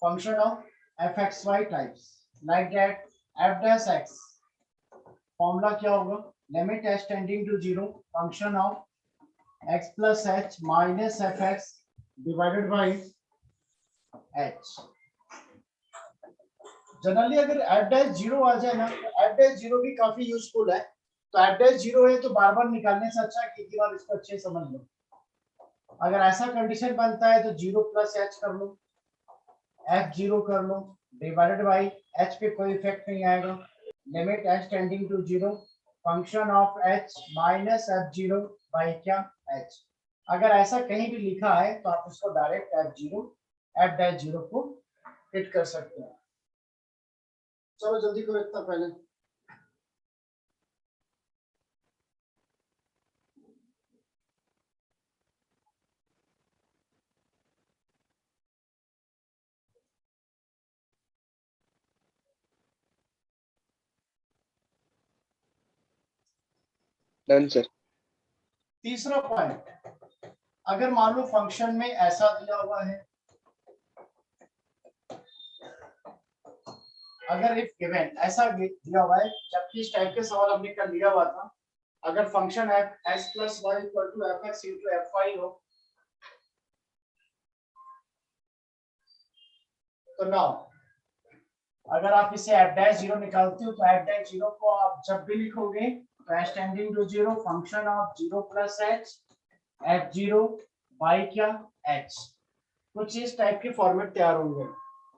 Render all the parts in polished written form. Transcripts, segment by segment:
function of fxy types like that f dash x formula क्या होगा limit h tending to 0 function of x plus h minus fx divided by h। Generally अगर f dash 0 आ जाए ना तो f dash 0 भी काफी useful है। तो f डैश 0 है तो बार बार निकालने से अच्छा है कि बार इसको अच्छे समझ लो। अगर ऐसा कंडीशन बनता है तो 0 प्लस h कर लो, f0 कर लो डिवाइडेड बाय h पे कोई इफेक्ट नहीं आएगा। Limit h tending to 0 function of h minus f0 by क्या h। अगर ऐसा कहीं भी लिखा है तो आप इसको डायरेक्ट f0 f डैश 0 को हिट कर सकते हैं। चलो जल्दी करो इतना पहले। Done sir. तीसरा पॉइंट, अगर मान लो फंक्शन में ऐसा दिया हुआ है, अगर इफ गिवन ऐसा दिया हुआ है, जबकि इस टाइप के सवाल हमने कर लिया हुआ था, अगर function f x plus Y equal to F X into F Y हो तो नाउ अगर आप इसे f डैश 0 निकालते हो तो f डैश 0 को आप जब भी लिखोगे तो h tending to 0 function of 0 plus h f0 by क्या h। कुछ इस टाइप के फॉर्मेट तैयार होंगे।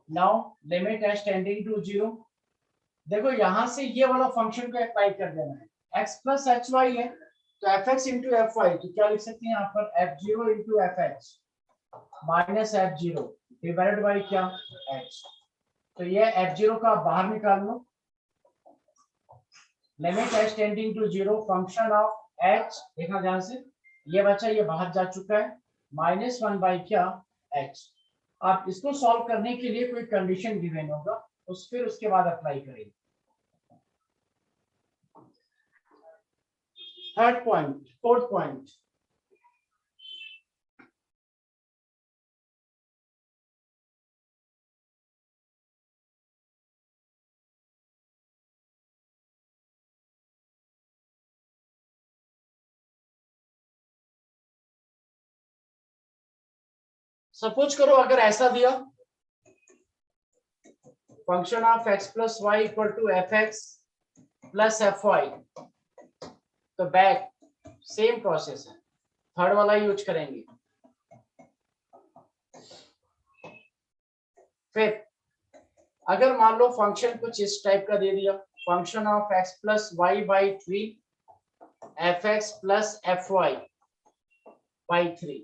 Now limit h tending to 0, देखो यहां से ये वाला फंक्शन को अप्लाई कर देना है। x प्लस एच वाई है तो F X into F Y, तो क्या लिख सकते हैं यहाँ पर f0 into F X minus f0 divided by क्या h। तो ये f0 का बाहर निकाल लो, limit h tending to 0 function of h, देखना ध्यान से, ये बच्चा ये बाहर जा चुका है, माइनस 1 बाय क्या h। आप इसको सॉल्व करने के लिए कोई कंडीशन गिवन होगा फिर उसके बाद अप्लाई करेंगे। Third point, fourth point, suppose करो अगर ऐसा दिया function of x plus Y equal to F X plus F Y, तो बैक सेम प्रोसेस है, थर्ड वाला यूज करेंगे। फिर अगर मान लो फंक्शन कुछ इस टाइप का दे दिया, function of x plus Y by 3 F X plus F Y by 3,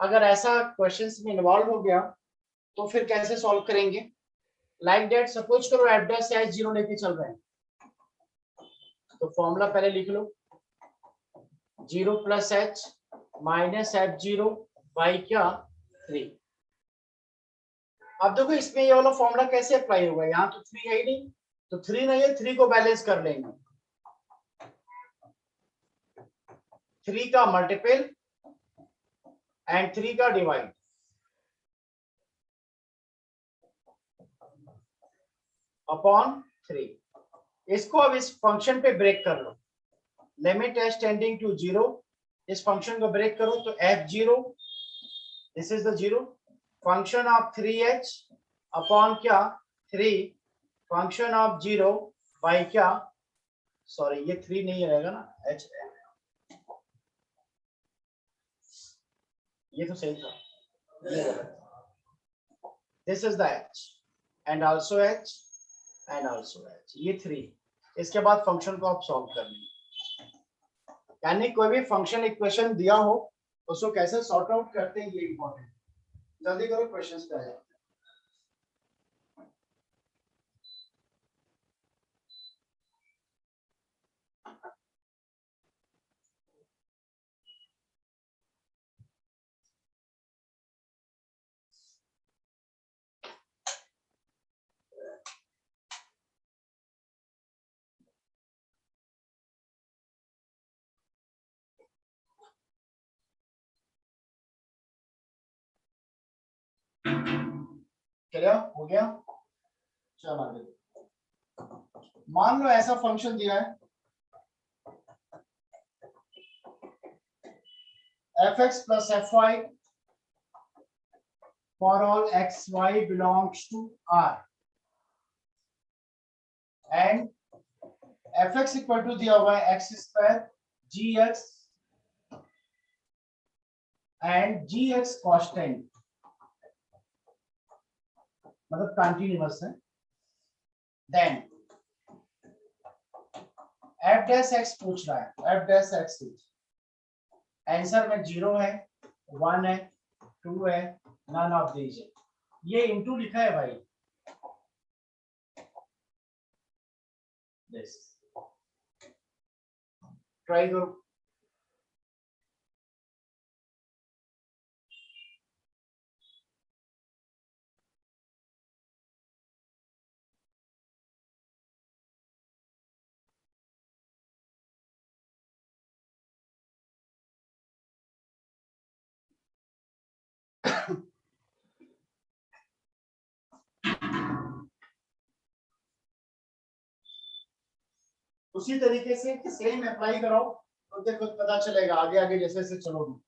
अगर ऐसा क्वेश्चंस में इन्वॉल्व हो गया तो फिर कैसे सॉल्व करेंगे। लाइक दैट सपोज करो एफ डैश एच 0 लेके चल रहे हैं, तो फॉर्मूला पहले लिख लो 0 plus H minus f0 by क्या 3। अब देखो इसमें ये वाला फॉर्मूला कैसे अप्लाई होगा, यहाँ तो 3 है ही नहीं, तो 3 नहीं है, 3 को बैलेंस कर लेंगे, 3 का मल्टीपल एंड 3 का डिवाइड, अपॉन 3। इसको अब इस फंक्शन पे ब्रेक कर लो, लिमिट h टेंडिंग टू 0, इस फंक्शन को ब्रेक करो तो f0 this is the 0 function of 3h upon क्या 3 फंक्शन ऑफ 0 बाय क्या, सॉरी ये 3 नहीं रहेगा ना, h ये तो सही था, this is the h and also h and also h, ये 3। इसके बाद फंक्शन को आप सॉल्व कर लेंगे, यानी कोई भी फंक्शन इक्वेशन दिया हो उसको कैसे सॉर्ट आउट करते हैं ये इंपॉर्टेंट। जल्दी करो क्वेश्चंस पे आ जाओ। क्लियर हो गया? चलो आगे। मान लो ऐसा फंक्शन दिया है fx plus fy for all xy belongs to R and fx equal to दिया हुआ है x square gx and gx constant मतलब कंटिन्यूअस है। देन f dash x पूछ रहा है, f dash x आंसर में 0 है, 1 है, 2 है, नन ऑफ दीज है। ये इनटू लिखा है भाई, दिस ट्राई करो। उसी तरीके से सेम अप्लाई करो तो देखो पता चलेगा आगे आगे जैसे जैसे चलोगे।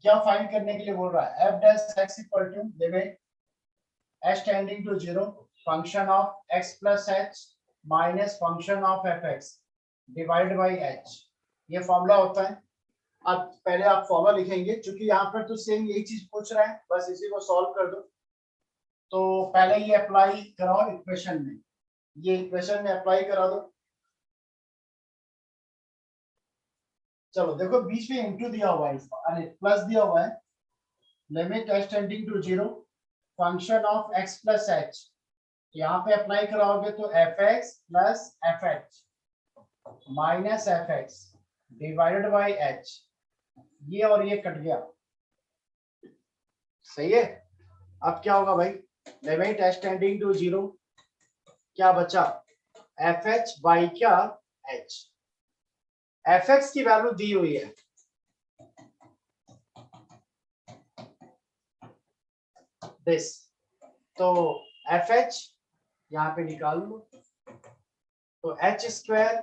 क्या फाइंड करने के लिए बोल रहा है? f dash x equal to limit h tending to 0 function of x plus h minus function of fx divided by h। ये फॉर्मूला होता है। अब पहले आप फॉर्मूला लिखेंगे, क्योंकि यहाँ पर तो सेम यही चीज पूछ रहा है, बस इसी को सॉल्व कर दो। तो पहले ये अप्लाई कराओ इक्वेशन में, ये इक्वेशन में अप्लाई करा दो। चलो देखो बीच में इनटू दिया हुआ है, अरे प्लस दिया हुआ है, limit h tending to 0 function of x plus h। यहाँ पे अप्लाई कराओगे तो fx plus fh minus fx divided by h। ये और ये कट गया, सही है। अब क्या होगा भाई, लिमिट h टेंडिंग टू 0 क्या बचा, fh बाई क्या h। fx की वैल्यू दी हुई है, दिस, तो fh यहाँ पे निकाल लो तो h स्क्वायर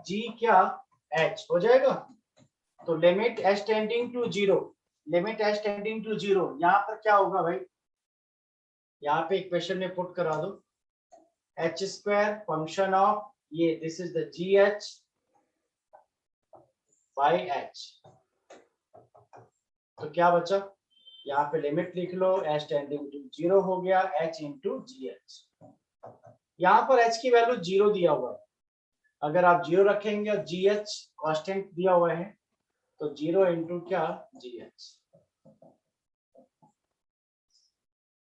g क्या h हो जाएगा। तो limit h tending to 0, limit h tending to 0 यहाँ पर क्या होगा भाई, यहाँ पे इक्वेशन में पुट करा दो, h स्क्वायर फंक्शन ऑफ ये this is the gh by h। तो क्या बचा, यहाँ पे लिमिट लिख लो, h टेंडिंग टू 0 हो गया h इंटू जी एच। यहाँ पर h की वैल्यू 0 दिया हुआ है, अगर आप 0 रखेंगे और जी एच कॉन्स्टेंट दिया हुआ है तो 0 इंटू क्या जी एच।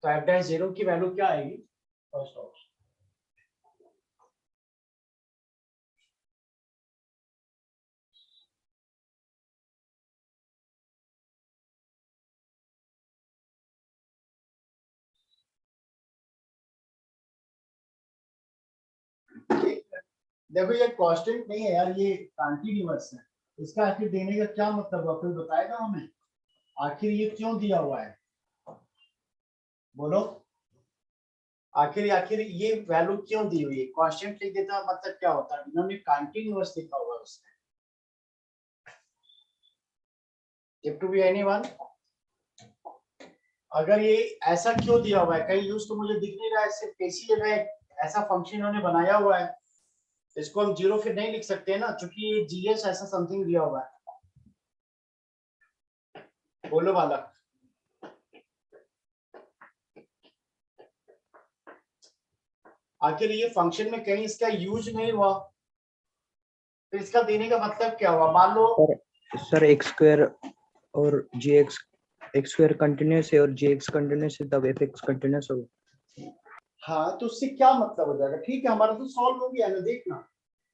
तो f डैश 0 की वैल्यू क्या आएगी, फर्स्ट ऑप्शन। देखो ये कांस्टेंट नहीं है यार, ये कंटीन्यूअस है। इसका आखिर देने का क्या मतलब है, कोई बताएगा हमें आखिर ये क्यों दिया हुआ है, बोलो। आखिर ये वैल्यू क्यों दी हुई है, कांस्टेंट लिख देता मतलब क्या होता है, इन्होंने कंटीन्यूअस लिखा हुआ है उसमें। इफ टू बी एनीवन, अगर ये ऐसा क्यों दिया हुआ है, कहीं यूज तो मुझे दिख नहीं रहा है, सिर्फ ऐसी जगह ऐसा फंक्शन इन्होंने बनाया हुआ है, इसको हम 0 फिर नहीं लिख सकते ना, क्योंकि ये जीएच ऐसा समथिंग दिया हुआ है। बोलो वाला, आखिर ये फंक्शन में कहीं इसका यूज नहीं हुआ, तो इसका देने का मतलब क्या हुआ। मान लो सर एक्स स्क्वायर और जी एक्स स्क्वायर कंटिन्यूस है और जी एक्स कंटिन्यूस है, तब एफ एक्स कंटिन्यूस होगा। हाँ तो उससे क्या मतलब हो जाएगा, ठीक है हमारा तो सॉल्व हो गया ना, देखना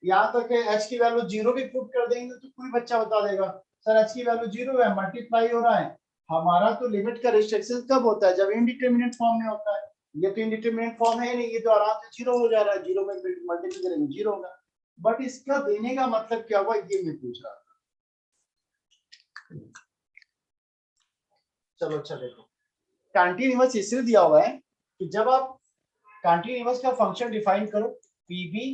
यहाँ तक h की वैल्यू 0 भी पुट कर देंगे तो कोई बच्चा बता देगा सर h की वैल्यू 0 है, मल्टीप्लाई हो रहा है। हमारा तो लिमिट का रिस्ट्रिक्शन कब होता है, जब इनडिटरमिनेट फॉर्म में होता है। ये तो इनडिटरमिनेट फॉर्म है नहीं, ये तो आराम से 0 हो जा रहा है, 0 में मल्टीप्लाई करेंगे 0 होगा। बट इसका देने का मतलब क्या हुआ, ये मैं पूछ रहा था। चलो अच्छा देखो, कंटीन्यूअस इसलिए दिया हुआ है कि जब आप कंटीन्यूअस का फंक्शन डिफाइन करो, PB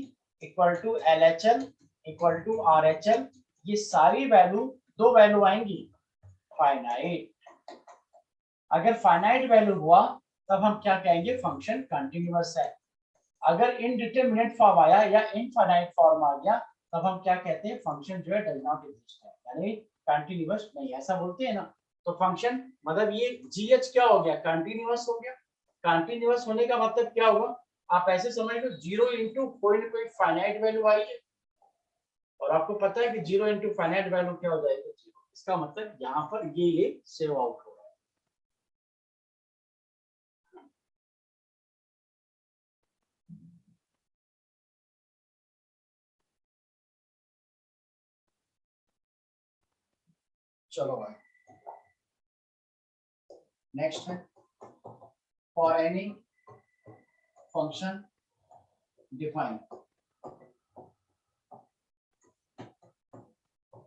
equal to LHL equal to RHL, ये सारी वैल्यू, दो वैल्यू आएंगी फाइनाइट। अगर फाइनाइट वैल्यू हुआ तब हम क्या कहेंगे, फंक्शन कंटीन्यूअस है। अगर इनडिटरमिनेट फॉर्म आया या इनफाइनाइट फॉर्म आ गया तब हम क्या कहते हैं, फंक्शन जो है डज नॉट एग्जिस्ट है, यानी कंटीन्यूअस नहीं, ऐसा बोलते हैं ना। तो फंक्शन मतलब ये जीएच क्या हो गया, कंटीन्यूअस हो गया। कंटीन्यूअस होने का मतलब क्या हुआ, आप ऐसे समझ लो 0 इंटू कोई ना कोई फाइनाइट वैल्यू आई है, और आपको पता है कि 0 इंटू फाइनाइट वैल्यू क्या हो जाएगा, 0। इसका मतलब यहाँ पर ये सेव आउट हो रहा है। चलो भाई नेक्स्ट है, for any function define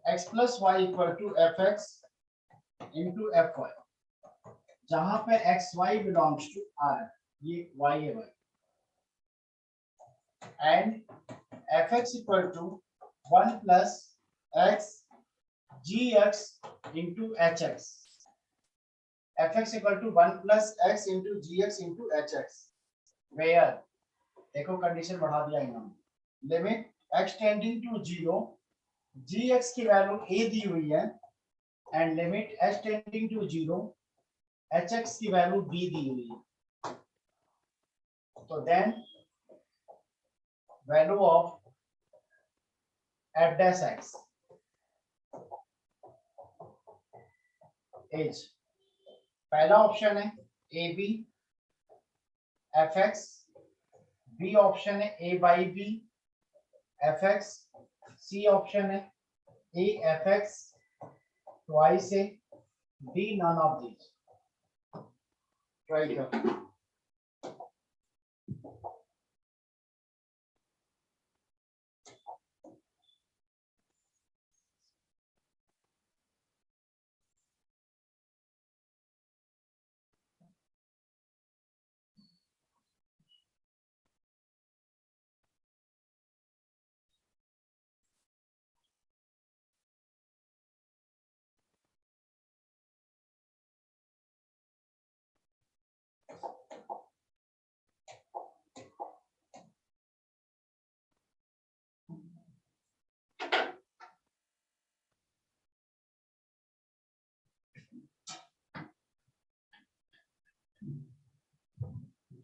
x plus y equal to fx into fy, जहां पे x y belongs to r, ये y है भाई, and fx equal to 1 plus x gx into hx, fx equal to 1 plus x into gx into hx, where देखो condition बढ़ा दिया इन्होंने, limit x tending to 0, gx की value a दी हुई है, and limit h tending to 0, hx की value b दी हुई है। तो then value of f dash x is, पहला ऑप्शन है A B F X, B option है A by B F X, C option है A F X twice A, D none of these. Try कर,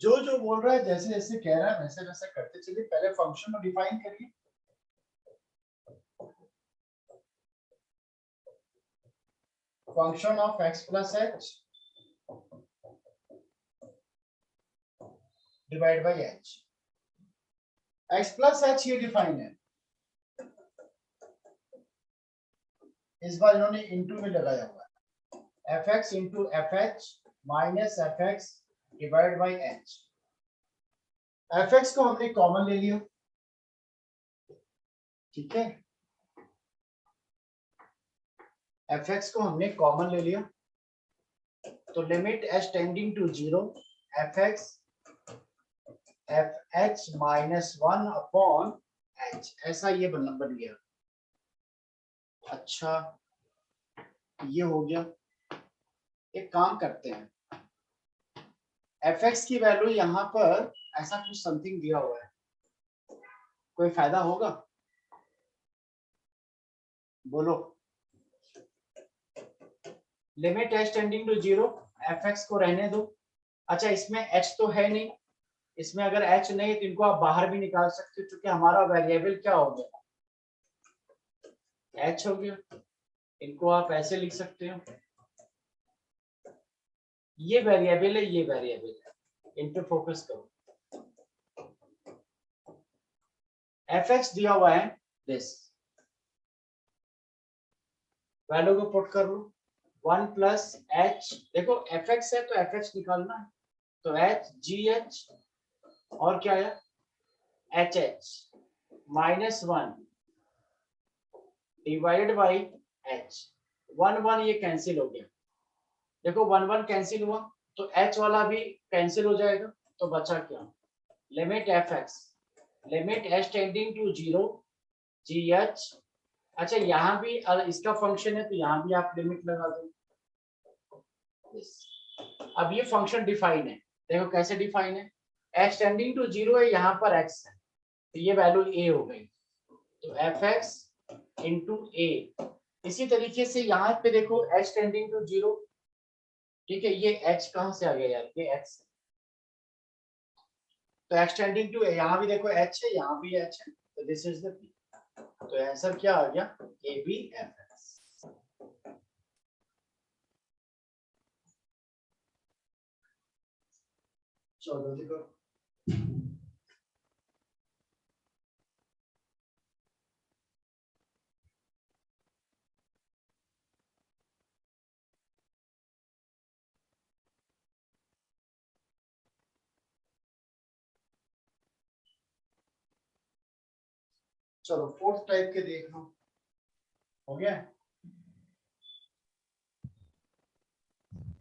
जो जो बोल रहा है जैसे जैसे कह रहा है वैसे वैसे करते चलिए। पहले फंक्शन को डिफाइन करिए, function of x plus h divide by h, x plus h ये डिफाइन है, इस बार इन्होंने इंटू में लगाया हुआ है, F X into F H minus f x divide by H. F X को हमने कॉमन ले लिया, ठीक है, एफ एक्स को हमने कॉमन ले लिया, तो limit H tending to 0 F X F H minus 1 upon H, ऐसा ये बन गया। अच्छा ये हो गया, एक काम करते हैं, एफ एक्स की वैल्यू यहाँ पर ऐसा कुछ समथिंग दिया हुआ है, कोई फायदा होगा, बोलो। Limit H tending to 0, F X को रहने दो। अच्छा इसमें h तो है नहीं, इसमें अगर h नहीं तो इनको आप बाहर भी निकाल सकते हो, क्योंकि हमारा वेरिएबल क्या हो गया, h हो गया। इनको आप ऐसे लिख सकते हो, ये वेरिएबल है, ये वेरिएबल है, इन पे फोकस करो। एफ एक्स दिया हुआ है दिस, वैल्यू को पुट कर लो 1 प्लस एच, देखो एफ एक्स है तो एफ एक्स निकालना है, तो एच जी एच और क्या है H H minus 1 divided by H, 1 1 ये कैंसिल हो गया, देखो 1 1 कैंसिल हुआ तो एच वाला भी कैंसिल हो जाएगा, तो बचा क्या limit f x limit H tending to 0 g h, अच्छा यहाँ भी इसका फंक्शन है तो यहाँ भी आप लिमिट लगा दो। अब ये फंक्शन डिफाइन है, देखो कैसे डिफाइन है, एक्स टेंडिंग टू 0 है, यहाँ पर एक्स है तो ये वैल्यू ए हो गई, तो एफ एक्स इंटू ए। इसी तरीके से यहाँ पे देखो एच टेंडिंग टू 0, ठीक है, ये एच कहाँ से आ गया यार, ये एक्स, तो एक्स टेंडिंग टू यहाँ भी देखो एच है, यहाँ भी एच है, तो दिस इज द पी, तो आंसर क्या आ गया ए बी एफ एक्स। चलो देखो चलो फोर्थ टाइप के देख लो, हो गया,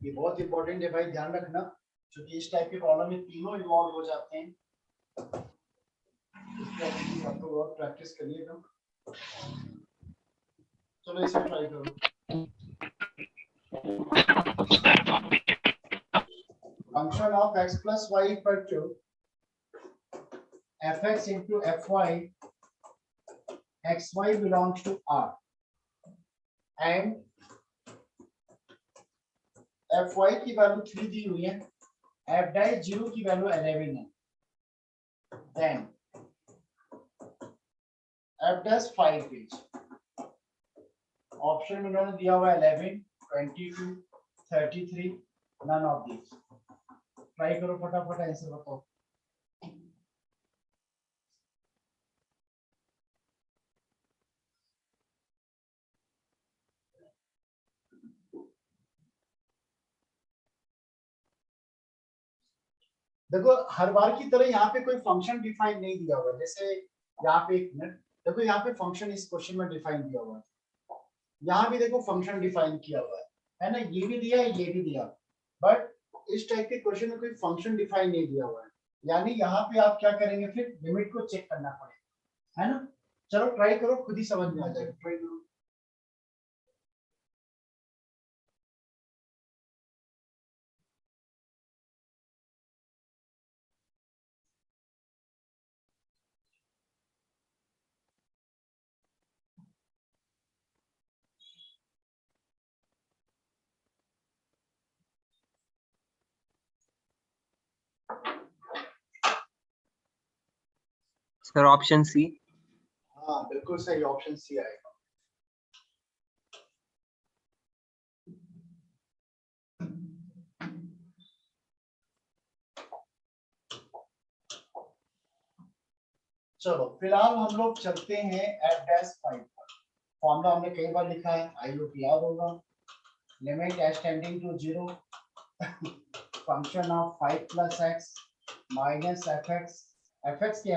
ये बहुत इंपॉर्टेंट है भाई, ध्यान रखना, क्योंकि इस टाइप के प्रॉब्लम में तीनों इन्वॉल्व हो जाते हैं, इसलिए आप लोग और प्रैक्टिस करिएगा। चलो इसे ट्राई करो, function of x plus y equal to fx into fy, xy belongs to R and fy की वैल्यू 3 दी हुई है, f dash 0 की वैल्यू 11 है, then f dash 5 is option में उन्होंने दिया हुआ 11 22 33, none of these, ट्राई करो फटाफट आंसर बताओ। देखो हर बार की तरह यहाँ पे कोई फंक्शन डिफाइन नहीं दिया हुआ, जैसे यहाँ पे एक मिनट देखो, यहाँ पे फंक्शन इस क्वेश्चन में डिफाइन दिया हुआ है, यहाँ भी देखो फंक्शन डिफाइन किया हुआ है ना, ये भी दिया है ये भी दिया, बट इस टाइप के क्वेश्चन में कोई फंक्शन डिफाइन नहीं दिया हुआ है, यानी यहाँ पे आप क्या करेंगे, फिर लिमिट को चेक करना पड़ेगा, है ना। चलो ट्राई करो, खुद ही समझ में आ जाएगा, ट्राई करो। Sir option c. हाँ बिल्कुल सही, ऑप्शन सी आएगा। चलो फिलहाल हम लोग चलते हैं एफ डैश 5 पर, फॉर्मूला हमने कई बार लिखा है, आई होप याद होगा, limit H tending to 0 function of 5 plus x minus f x की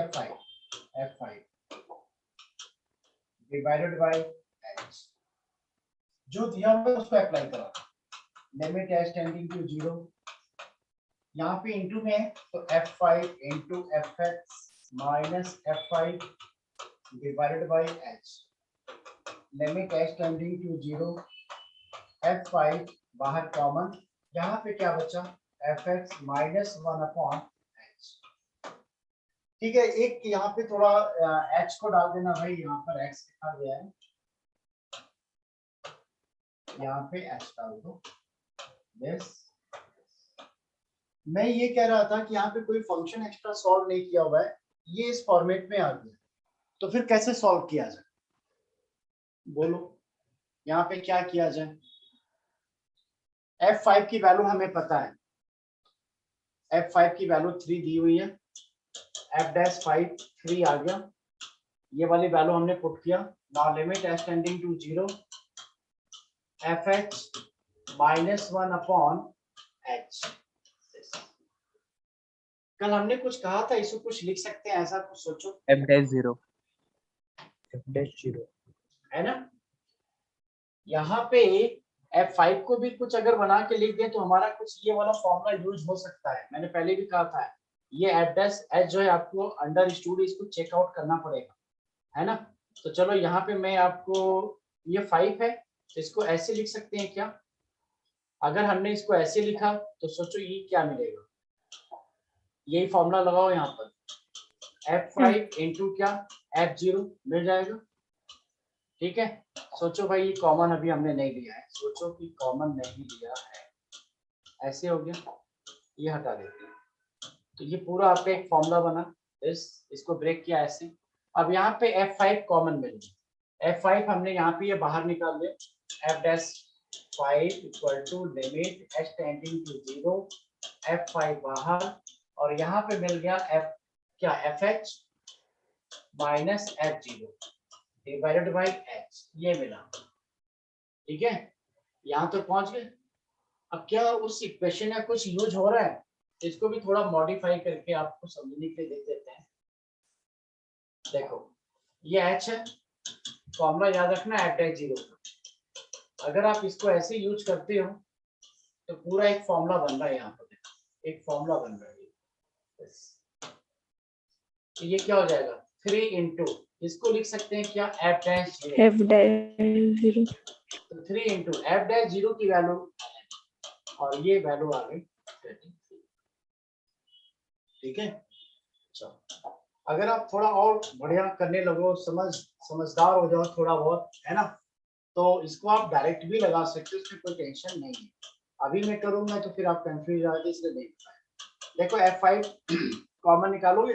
f5 डिवाइडेड बाय h, जो दिया हुआ है उसको अप्लाई करो, लिमिट h टेंडिंग टू 0, यहाँ पे इंटू में है तो f5 into fx minus f5 divided by h, limit h tending to 0, f5 बाहर कॉमन, यहाँ पे क्या बचा fx माइनस 1 अपॉन h, ठीक है। एक यहाँ पे थोड़ा h को डाल देना भाई, यहाँ पर x लिखा गया है, यहाँ पे h डाल दो, यस। मैं ये कह रहा था कि यहाँ पे कोई फंक्शन एक्स्ट्रा सॉल्व नहीं किया हुआ है, ये इस फॉर्मेट में आ गया, तो फिर कैसे सॉल्व किया जाए, बोलो यहाँ पे क्या किया जाए। f5 की वैल्यू हमें पता है, f5 की वैल्यू 3 दी हुई है, f डैश 5 3 आ गया, ये वाली वैल्यू हमने पुट किया। Now limit H tending to 0 f h -1 upon h. कल हमने कुछ कहा था, इसको कुछ लिख सकते हैं, ऐसा कुछ सोचो। f dash 0 है ना। यहाँ पे F5 को भी कुछ अगर बना के लिख दें तो हमारा कुछ ये वाला फॉर्मूला यूज हो सकता है। मैंने पहले भी कहा था ये F' जो है आपको अंडर स्टूड इसको चेकआउट करना पड़ेगा, है ना। तो चलो यहाँ पे मैं आपको, ये 5 है तो इसको ऐसे लिख सकते हैं क्या। अगर हमने इसको ऐसे लिखा तो सोचो ये क्या मिलेगा, यही फॉर्मूला लगाओ यहाँ पर, F5 इंटू क्या F0 मिल जाएगा। ठीक है, सोचो भाई ये कॉमन अभी हमने नहीं लिया है, सोचो कि कॉमन नहीं लिया है, ऐसे हो गया, ये हटा देते हैं। तो ये पूरा आपका एक फॉर्मूला बना, इसको ब्रेक किया ऐसे। अब यहाँ पे F5 कॉमन मिल गया, F5 हमने यहाँ पे ये बाहर निकाल लिया, F'5 equal to limit h tending to 0 F5 बाहर, और यहाँ पे मिल गया F क्या FH minus F0 divided by h, ये मिला। ठीक है, यहाँ तक पहुंच गए। अब क्या उस इक्वेशन में कुछ यूज हो रहा है, इसको भी थोड़ा मॉडिफाई करके आपको समझने के लिए देख देते हैं। देखो ये h है, फॉर्मूला याद रखना F'0 का। अगर आप इसको ऐसे यूज करते हो तो पूरा एक फॉर्मूला बन रहा है, यहाँ पर एक फॉर्मूला बन रहा है। तो ये क्या हो जाएगा 3 इंटू, इसको लिख सकते हैं क्या F'0। तो 3 इंटू F'0 की वैल्यू, और ये वैल्यू आ गई 23। ठीक है, चलो अगर आप थोड़ा और बढ़िया करने लगो, समझदार हो जाओ थोड़ा बहुत, है ना, तो इसको आप डायरेक्ट भी लगा सकते हो, इसमें कोई टेंशन नहीं है। अभी मैं करूंगा तो फिर आप कंफ्यूज हो जाओगे, इसलिए नहीं पाए। देखो F5 कॉमन निकालोगे,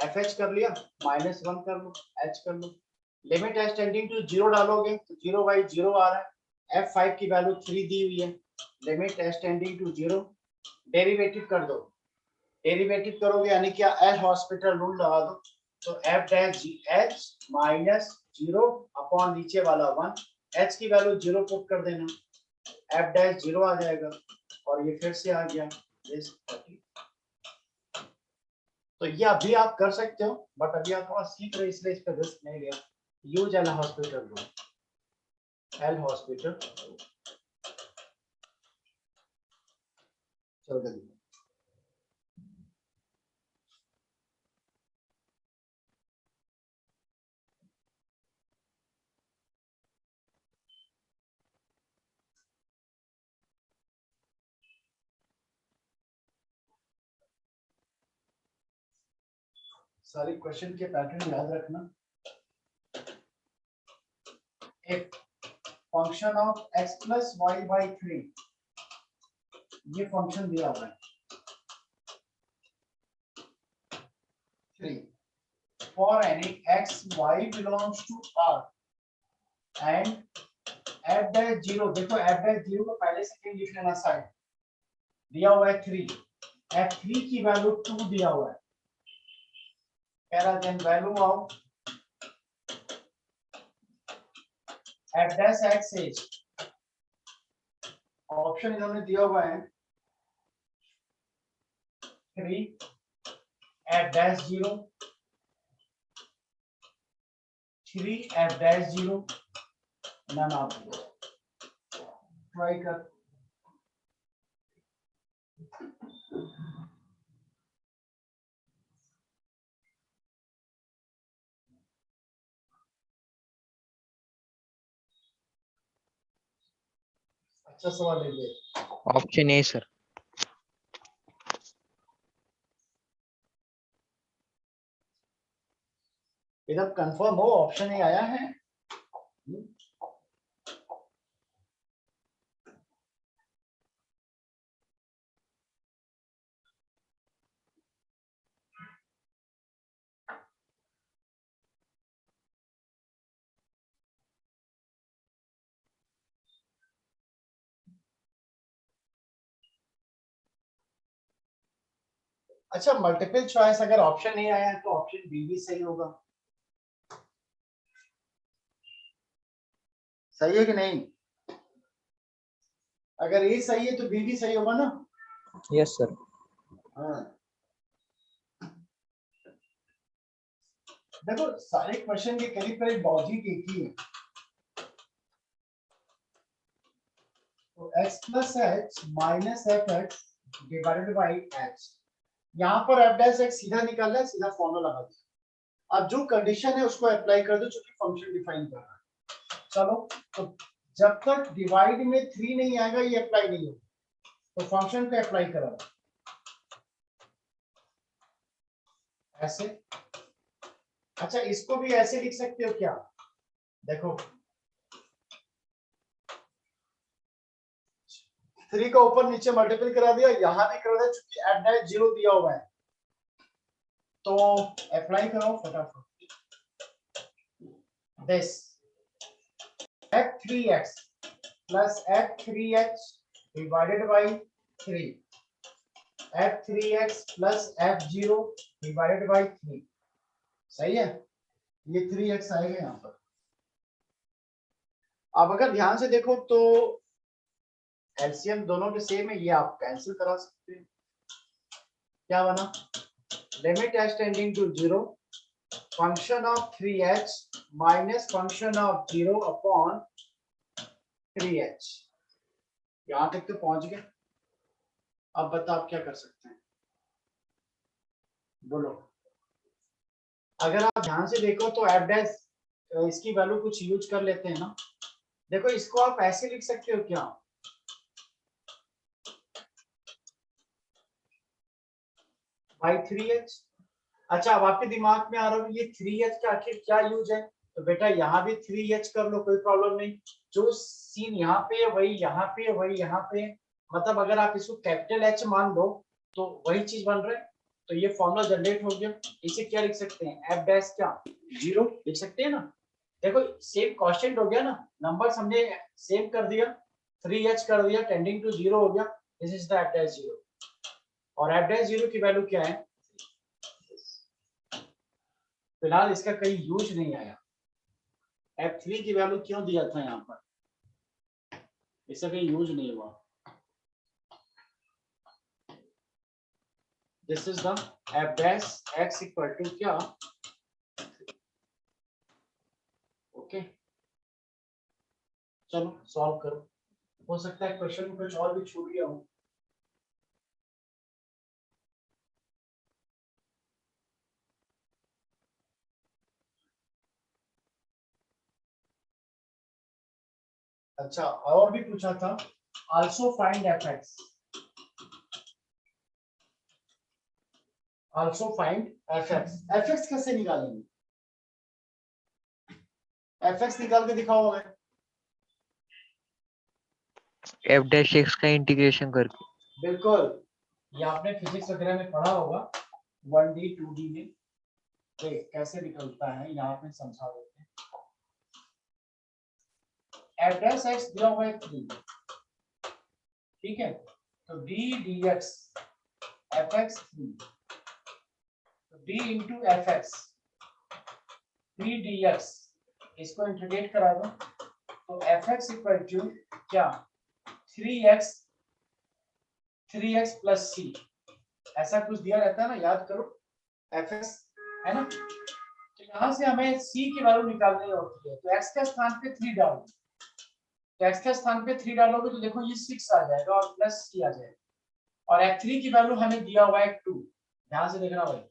FH कर लिया, -1 कर लो, H कर लो, लिमिट h टेंडिंग टू 0 डालोगे तो 0/0 आ रहा है। F5 की वैल्यू 3 दी हुई है, limit h tending to 0, derivative कर दो, डेरिवेटिव करोगे यानी क्या एल हॉस्पिटल रूल लगा दो, तो F' -0 अपॉन नीचे वाला 1, h की वैल्यू 0 पुट कर देना, F'0 आ जाएगा, और ये फिर से आ गया this 30। तो ये अभी आप कर सकते हो, बट अभी आप थोड़ा सीख रहे इसलिए इस पर रिस्क नहीं लिया। Use L hospital rule, L hospital. चलो सारी क्वेश्चन के पैटर्न याद रखना। एक function of x plus Y by 3, ये फंक्शन दिया हुआ है 3 for any x y belongs to R and F'0, देखो F'0 को पहले से कहीं लिख लेना साइड, दिया हुआ है 3, F3 की वैल्यू 2 दिया हुआ है, कह रहा then value of F' is, option इन्होंने दिया हुआ है 3 F'0 3 F'0 none of this, try कर। अच्छा सवाल ले लिया, ऑप्शन ए सर। एकदम कंफर्म हो, ऑप्शन ए आया है। अच्छा मल्टीपल चॉइस अगर ऑप्शन ए आया है तो ऑप्शन बी भी सही होगा। सही है कि नहीं? अगर ए सही है तो बी भी सही होगा ना? Yes sir. हाँ, देखो सारे क्वेश्चन के करीब करीब लॉजिक एक ही है। तो x plus H minus f x divided by H, यहाँ पर एफ डैश एक्स सीधा निकालना है, सीधा फॉर्मूला लगा दिया। अब जो कंडीशन है उसको अप्लाई कर दो, चूंकि फंक्शन डिफाइन कर रहा है। चलो, तो जब तक डिवाइड में 3 नहीं आएगा ये अप्लाई नहीं होगा, तो फंक्शन पे अप्लाई करा ऐसे। अच्छा, इसको भी ऐसे लिख सकते हो क्या? देखो 3 का ऊपर नीचे मल्टीपल करा दिया, यहां भी करा दिया, चूंकि एफ डैश 0 दिया हुआ है, तो अप्लाई करो फटाफट। This f3x plus f3h divided by 3, f3x plus f0 divided by 3, सही है? ये 3x आएगा यहाँ पर। अब अगर ध्यान से देखो तो एलसीएम दोनों के सेम है, ये आप कैंसिल करा सकते हैं। क्या बना? Limit h tending to 0 function of 3h minus function of 0 upon 3h। यहां तक तो पहुंच गए। अब बताओ आप क्या कर सकते हैं, बोलो। अगर आप ध्यान से देखो तो एफ डैश इसकी वैल्यू कुछ यूज कर लेते हैं ना। देखो इसको आप ऐसे लिख सकते हो क्या, बाई 3h। अच्छा, अब आपके दिमाग में आ रहा है ये 3h का आखिर क्या यूज है, तो बेटा यहाँ भी 3h कर लो, कोई प्रॉब्लम नहीं। जो सीन यहाँ पे है वही यहाँ पे है, वही यहाँ पे है। मतलब अगर आप इसको कैपिटल H मान लो तो वही चीज बन रहा है। तो ये फॉर्मूला जनरेट हो गया। इसे क्या लिख सकते हैं, एफ डैश क्या 0 लिख सकते हैं ना। देखो सेम कांस्टेंट हो गया ना, नंबर्स हमने सेम कर दिया, 3h कर दिया, टेंडिंग टू 0 हो गया। This is the F dash 0, और एफ डैश 0 की वैल्यू क्या है? फिलहाल इसका कहीं यूज नहीं आया। f3 की वैल्यू क्यों दिया था यहाँ पर, इसका कहीं यूज नहीं हुआ। This is the f dash x equal to क्या, ओके। चलो सॉल्व करो, हो सकता है क्वेश्चन में कुछ और भी छूट गया हो। अच्छा, और भी पूछा था, also find fx, also find fx। fx कैसे निकालेंगे? fx निकाल के दिखाओ हमें। एफ डैश एक्स का इंटीग्रेशन करके। बिल्कुल, ये आपने फिजिक्स वगैरह में पढ़ा होगा 1D 2D में। देख कैसे निकलता है, यहाँ पे समझा देते हैं। एफ डैश एक्स दिया हुआ है 3, ठीक है, तो d dx fx 3, तो d into F x 3 dx, इसको इंटीग्रेट करा दो, तो एफ एक्स इक्वल टू क्या 3x प्लस सी, ऐसा कुछ दिया रहता है ना, याद करो एफ एक्स है ना। तो यहाँ से हमें c की वैल्यू निकालनी होती है, तो x के स्थान पे 3 डालो, तो x के स्थान पे 3 डालोगे तो देखो ये 6 आ जाएगा और प्लस c आ जाएगा। और f3 की वैल्यू हमें दिया हुआ है 2, ध्यान से देखना भाई,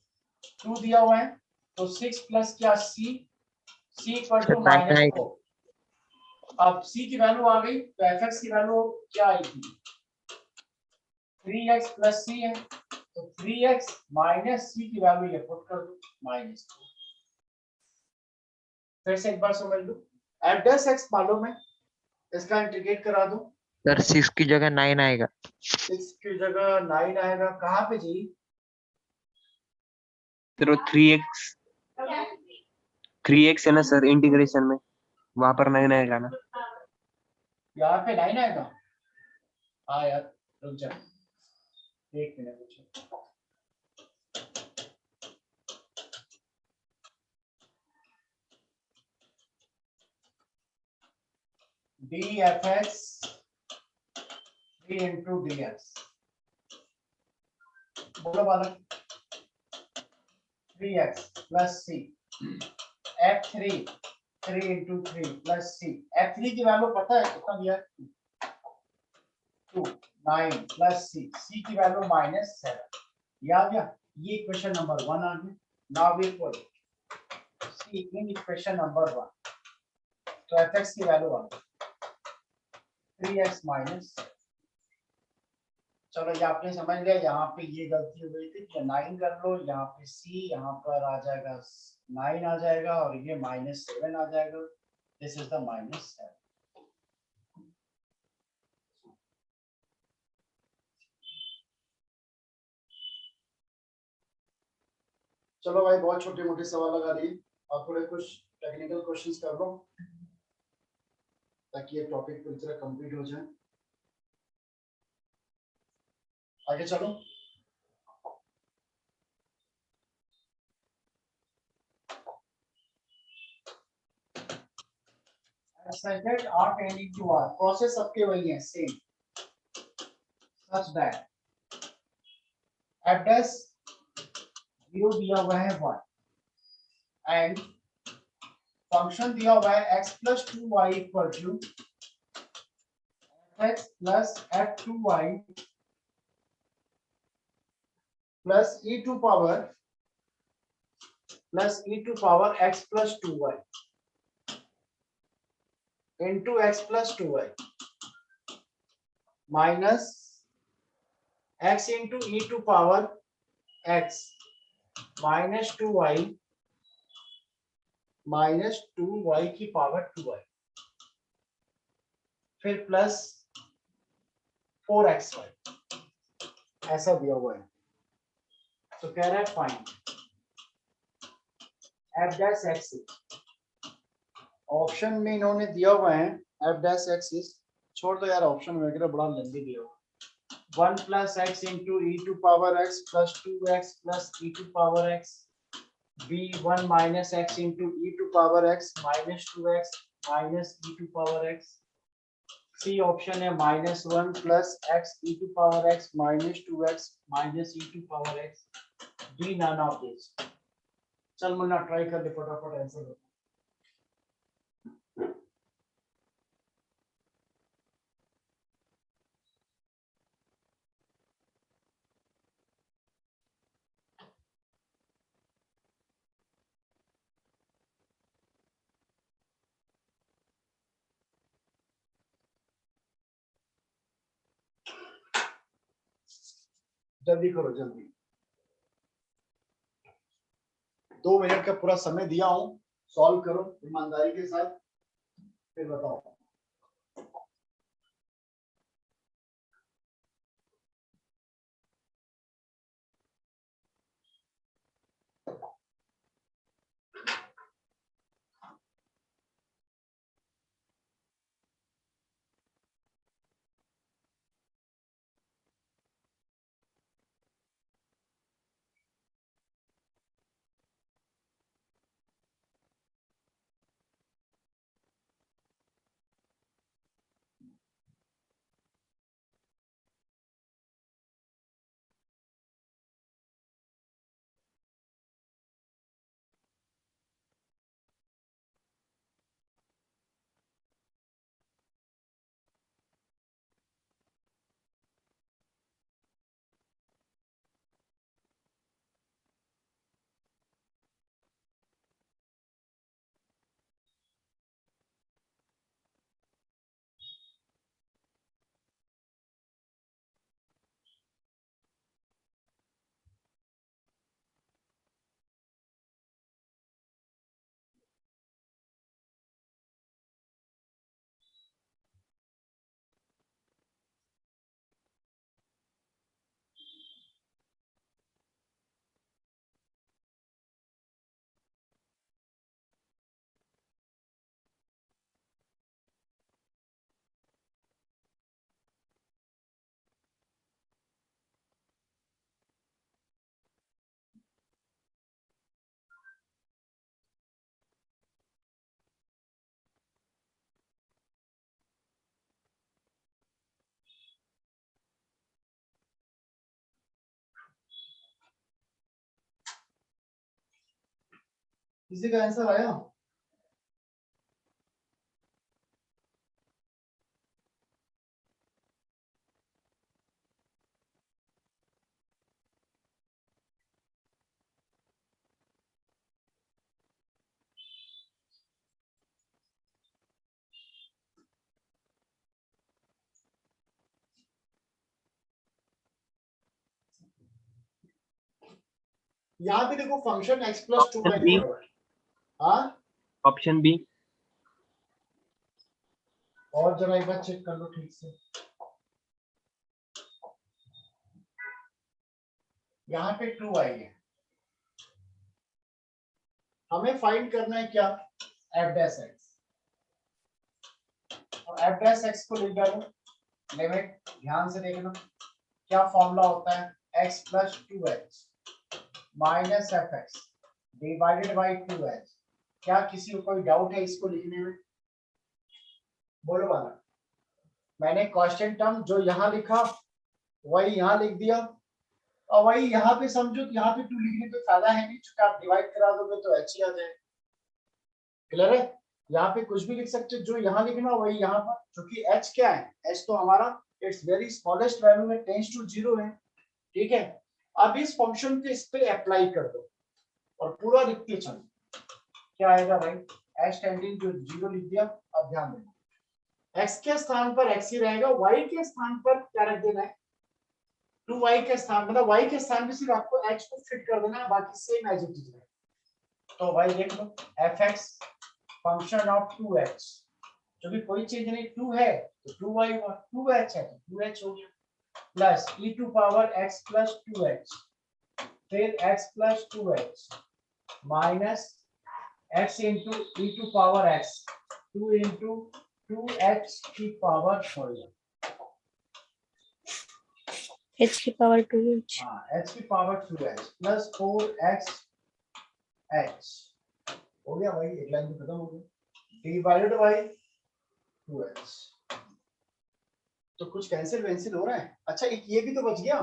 2 दिया हुआ है, तो 6 प्लस क्या c, c इक्वल टू -4। अब c की वैल्यू आ गई, तो fx की वैल्यू क्या आएगी, 3x प्लस c है, तो 3x माइनस c की वैल्यू ये पुट कर दो -2। फिर से एक बार समझ लो, एफ डैश एक्स मालूम है, इसका इंटीग्रेट करा दो। सर 6 की जगह 9 आएगा। 6 की जगह 9 आएगा, कहाँ पे जी? सर 3x है ना सर इंटीग्रेशन में, वहां पर 9 आएगा ना। यहाँ पे 9 आएगा। हाँ यार, रुक जा एक मिनट रुक। dfx 3 into dx, बोलो बालक, 3x plus c, f3 3 into 3 plus c, f3 की वैल्यू पता है कितना दिया है, 2 9 plus c की वैल्यू -7, ये आ गया, ये इक्वेशन नंबर 1 आ गया। Now we put c in equation number 1, तो fx की वैल्यू आ गई 3x minus, चलो ये आपने समझ लिया, यहाँ पे ये गलती हो गई थी, ये 9 कर लो, यहाँ पे c यहाँ पर आ जाएगा 9 आ जाएगा और ये -7 आ जाएगा, दिस इज द -7। चलो भाई बहुत छोटे मोटे सवाल लगा दिए, और थोड़े कुछ टेक्निकल क्वेश्चंस कर लो ताकि ये टॉपिक पूरी तरह कंप्लीट हो जाए। आगे चलो, extended r tending to r, process सबके वही है same, such that f dash 0 दिया हुआ है 1 एंड फंक्शन दिया हुआ है x plus 2y equal to fx plus f2y plus e to power x plus 2y into x plus 2y minus x into e to power x minus 2y की power 2y, फिर plus 4xy, ऐसा दिया हुआ है। तो कह रहा है find f dash x, option में इन्होंने दिया हुआ है f dash x, छोड़ दो यार ऑप्शन वगैरह, बड़ा लंबी दिया हुआ, 1 plus x into e to power x plus 2x plus e to power x, b 1 minus x into e to power x minus 2x minus e to power x, c option है -1 plus x e to power x minus 2x minus e to power x, d none of this। चल Munna try कर ले फटाफट answer. जल्दी करो जल्दी, 2 minute का पूरा समय दिया हूं, सॉल्व करो ईमानदारी के साथ, फिर बताओ। किसी का आंसर आया? यहाँ पे देखो function x plus 2 option B. हाँ, ऑप्शन बी। और जरा एक बार चेक कर लो ठीक से। यहाँ पे 2 आई है, हमें फाइंड करना है क्या? f dash x। और f डैश x को लिख डालो, लिमिट ध्यान से देखना क्या फॉर्मूला होता है, x plus 2h minus f x divided by 2h। क्या किसी को कोई डाउट है इसको लिखने में? बोलो वाला। मैंने कांस्टेंट टर्म जो यहाँ लिखा वही यहाँ लिख दिया, और वही यहाँ पे समझो कि यहाँ पे 2 लिखने का फायदा है नहीं, चूंकि आप डिवाइड करा दोगे तो h ही आ जाएगा। क्लियर है? यहाँ पे कुछ भी लिख सकते हो, जो यहाँ लिखना वही यहाँ पर, क्योंकि h क्या है, h तो हमारा इट्स वेरी स्मॉलेस्ट वैल्यू में टेंड्स टू 0 है। ठीक है, अब इस फंक्शन को इस पे अप्लाई कर दो और पूरा लिखते चलो। क्या आएगा भाई? h टेंडिंग टू 0 लिख दिया। अब ध्यान देना, x के स्थान पर x ही रहेगा, y के स्थान पर क्या रख देना है? 2y के स्थान, मतलब y के स्थान पे सिर्फ आपको h को फिट कर देना है, बाकी सेम एज इट इज है। तो भाई देख लो, fx फंक्शन ऑफ 2h, जो भी कोई चीज नहीं, 2 है तो 2y हुआ, 2h है तो 2h हो गया, plus e to power x plus 2h, फिर x plus 2h minus x into e to power x 2 into 2h की पावर सॉरी h की पावर 2h। हाँ, h की power 2h plus 4x h हो गया भाई, एक लाइन तो खत्म हो गई, डिवाइडेड बाई 2h। तो कुछ कैंसिल वैंसिल हो रहा है? अच्छा एक ये भी तो बच गया,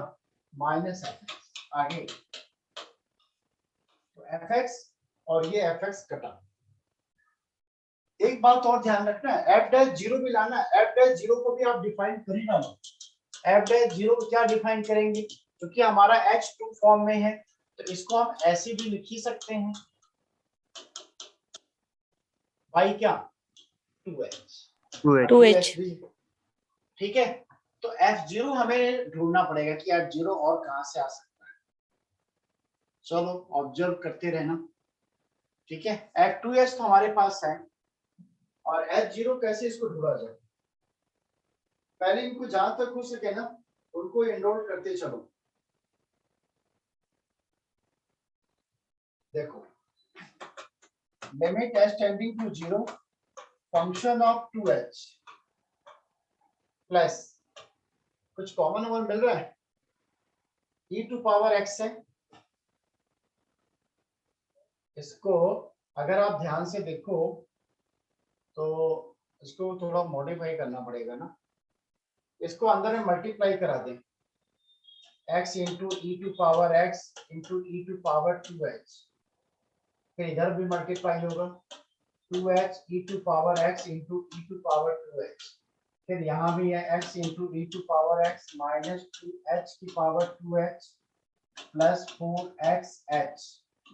माइनस एफ आगे, तो एफ एक्स और ये एफ एक्स कटा। एक बात और ध्यान रखना है, एफ डैश 0 भी लाना है, एफ डैश 0 को भी आप डिफाइन कर ही डालो। एफ डैश 0 को क्या डिफाइन करेंगे, क्योंकि हमारा h2 फॉर्म में है तो इसको हम ऐसे भी लिख ही सकते हैं भाई, क्या 2h 2h। ठीक है। तो f0 हमें ढूंढना पड़ेगा कि f0 और कहां से आ सकता है। चलो ऑब्जर्व करते रहना, ठीक है। f2h तो हमारे पास है, और h0 कैसे इसको ढूंढा जाए, पहले इनको जहां तक हो सके ना उनको एनरोल करते चलो। देखो, limit h tending to 0 function of 2h plus कुछ कॉमन नंबर मिल रहा है, e टू पावर x है। इसको अगर आप ध्यान से देखो तो इसको थोड़ा मॉडिफाई करना पड़ेगा ना, इसको अंदर में मल्टीप्लाई करा दें, x into e to power x into e to power 2h, फिर इधर भी मल्टीप्लाई होगा 2h e to power x into e to power 2h, फिर यहाँ भी है x into e to power x minus 2h की power 2h plus 4xh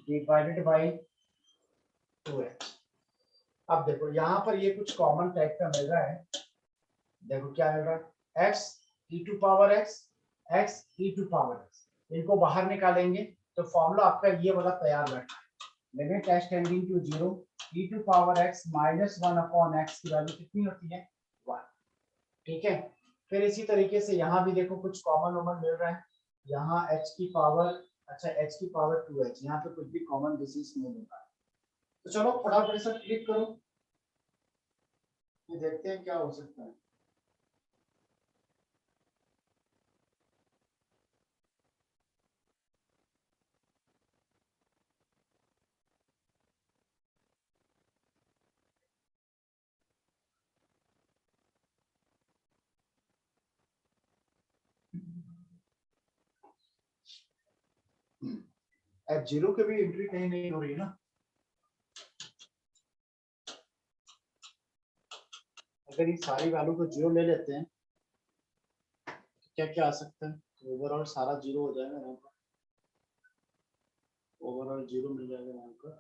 divided by 2h। अब देखो यहाँ पर ये कुछ कॉमन टाइप का मिल रहा है, देखो क्या मिल रहा है, x e to power x e to power x, इनको बाहर निकालेंगे तो फॉर्मूला आपका ये वाला तैयार बैठा है, limit h tending to 0 e to power x minus 1 upon x की वैल्यू कितनी होती है 1। ठीक है, फिर इसी तरीके से यहाँ भी देखो कुछ कॉमन वॉमन मिल रहा है, यहाँ h की पावर, अच्छा h की पावर 2h, यहाँ पे कुछ भी कॉमन डिसीज नहीं मिल रहा है। तो चलो फटाफट से क्लिक करो, ये देखते हैं क्या हो सकता है। f0 के भी एंट्री कहीं नहीं हो रही है ना, अगर ये सारी वैल्यू को 0 ले लेते हैं तो क्या क्या आ सकता है, ओवरऑल सारा 0 हो जाएगा यहाँ पर, ओवरऑल 0 मिल जाएगा यहाँ पर।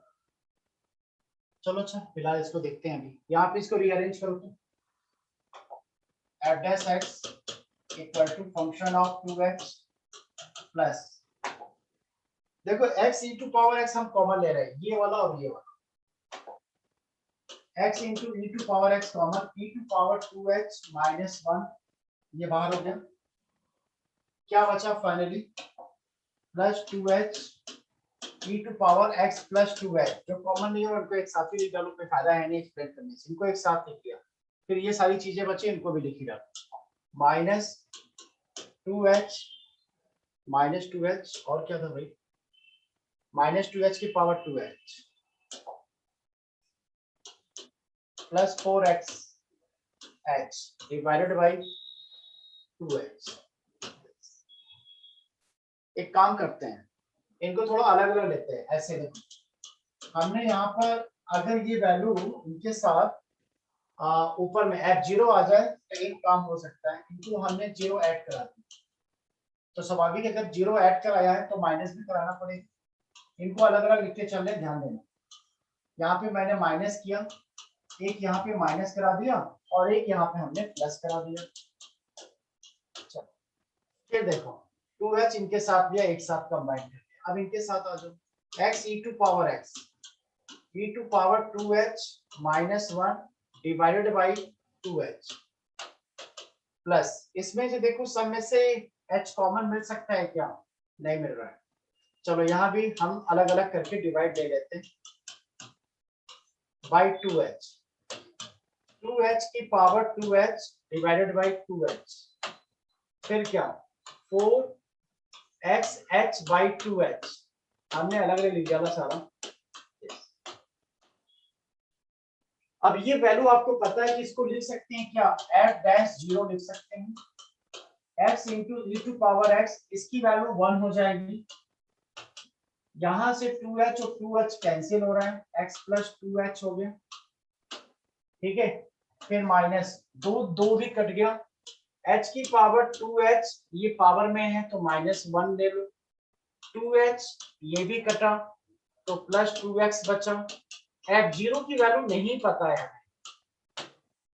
चलो अच्छा फिलहाल इसको देखते हैं अभी, यहाँ पे इसको रीअरेंज करो तो f dash x equal to function of 2x plus, देखो x इंटू पावर x हम कॉमन ले रहे हैं, ये वाला और ये वाला, x into e to power x common, e to power 2h minus 1 ये बाहर हो गया, क्या बचा finally plus 2h e to power x plus 2h, जो कॉमन नहीं है उनको एक साथ ही लिख डालो, कोई फायदा है नहीं एक्सप्लेन करने से, इनको एक साथ लिख दिया, फिर ये सारी चीजें बची इनको भी लिख ही डालो, माइनस 2h माइनस 2h और क्या था भाई, माइनस 2h की power 2h plus 4x h divided by 2h। एक काम करते हैं, इनको थोड़ा अलग अलग लेते हैं, ऐसे देखो हमने यहाँ पर अगर ये वैल्यू इनके साथ ऊपर में f0 आ जाए तो एक काम हो सकता है, इनको हमने 0 ऐड करा दिया तो स्वाभाविक अगर 0 ऐड कराया है तो माइनस भी कराना पड़ेगा, इनको अलग अलग लिख के चलने, ध्यान देना यहाँ पे मैंने माइनस किया, एक यहाँ पे माइनस करा दिया और एक यहाँ पे हमने प्लस करा दिया। चलो फिर देखो 2h इनके साथ दिया, एक साथ कंबाइन कर दिया, अब इनके साथ आ जाओ, x e to power x e to power 2h minus 1 divided by 2h plus, इसमें से देखो सब में से h कॉमन मिल सकता है क्या, नहीं मिल रहा है, चलो यहाँ भी हम अलग अलग करके डिवाइड ले लेते हैं बाई 2h, 2h की power 2h divided by 2h, फिर क्या 4xh बाई 2h, हमने अलग अलग लिख दिया सारा। अब ये वैल्यू आपको पता है कि इसको लिख सकते हैं क्या, f डैश 0 लिख सकते हैं, x into e to power x, इसकी वैल्यू 1 हो जाएगी, यहां से 2h और 2h कैंसिल हो रहा है, x प्लस 2h हो गया, ठीक है, फिर माइनस दो भी कट गया, h की पावर 2h ये पावर में है तो माइनस 1 ले लो, 2h ये भी कटा तो प्लस 2x बचा, f0 की वैल्यू नहीं पता है,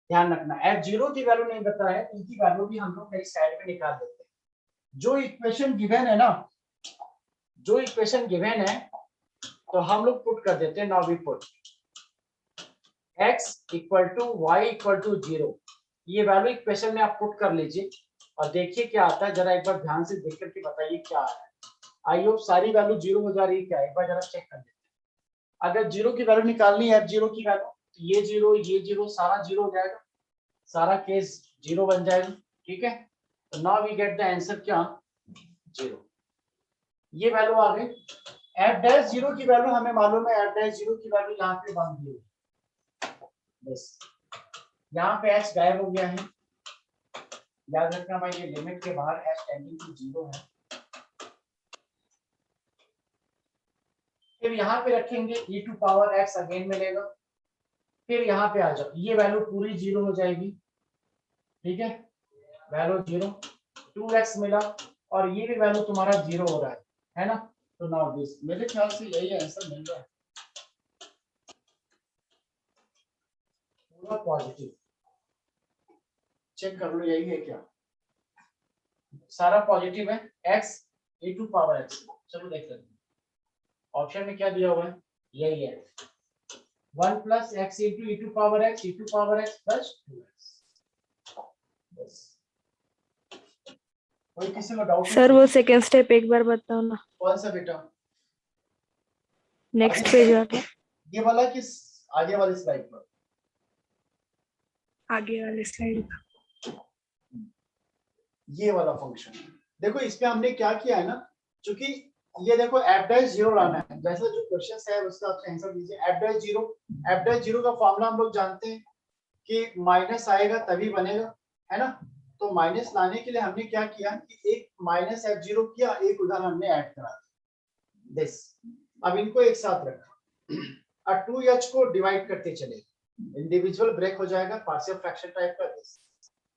ध्यान रखना f0 की वैल्यू नहीं पता है, इनकी वैल्यू भी हम लोग इस साइड में निकाल देते हैं, जो इक्वेशन गिवन है ना, जो इक्वेशन गिवन है तो हम लोग पुट कर देते हैं, now we put x equal to y equal to 0, ये वैल्यू इक्वेशन में आप पुट कर लीजिए और देखिए क्या आता है, जरा एक बार ध्यान से देख करके बताइए क्या आ रहा है, आई होप सारी वैल्यू 0 हो जा रही है क्या, एक बार जरा चेक कर लेते हैं, अगर 0 की वैल्यू निकालनी है f0 की वैल्यू, तो ये 0 सारा 0 हो जाएगा, सारा केस 0 बन जाएगा, ठीक है, तो now we get the answer क्या 0, ये वैल्यू आ गई, f डैश 0 की वैल्यू हमें मालूम है, f डैश 0 की वैल्यू यहाँ पे बन गई, बस यहाँ पे h गायब हो गया है, याद रखना भाई ये लिमिट के बाहर h टेंडिंग टू 0 है, फिर यहाँ पे रखेंगे e to power x again मिलेगा, फिर यहाँ पे आ जाओ, ये वैल्यू पूरी 0 हो जाएगी, ठीक है, वैल्यू 0, 2x मिला और ये भी वैल्यू तुम्हारा 0 हो रहा है ना, तो नाउ दिस, मेरे ख्याल से यही आंसर मिल रहा है, पूरा पॉजिटिव, चेक कर लो यही है क्या, सारा पॉजिटिव है, x e to power x, चलो देख लेते हैं ऑप्शन में क्या दिया हुआ है, यही है 1 plus x into e to power x, e to power x plus 2x, बस, कोई किसी को डाउट सर वो सेकंड स्टेप एक बार बताओ ना, कौन सा बेटा, नेक्स्ट पेज वाला, ये वाला किस आगे वाली स्लाइड पर, आगे वाले स्लाइड, ये वाला फंक्शन, देखो इस पे हमने क्या किया है ना, क्योंकि ये देखो f डैश 0 लाना है, जैसा जो क्वेश्चन है उसका आप आंसर दीजिए, f डैश 0 का फॉर्मूला हम लोग जानते हैं कि माइनस आएगा तभी बनेगा, है ना, तो माइनस लाने के लिए हमने क्या किया कि एक माइनस f0 किया, एक उधर हमने ऐड करा दिस, अब इनको एक साथ रखा और 2h को डिवाइड करते चले, इंडिविजुअल ब्रेक हो जाएगा पार्शियल फ्रैक्शन टाइप का।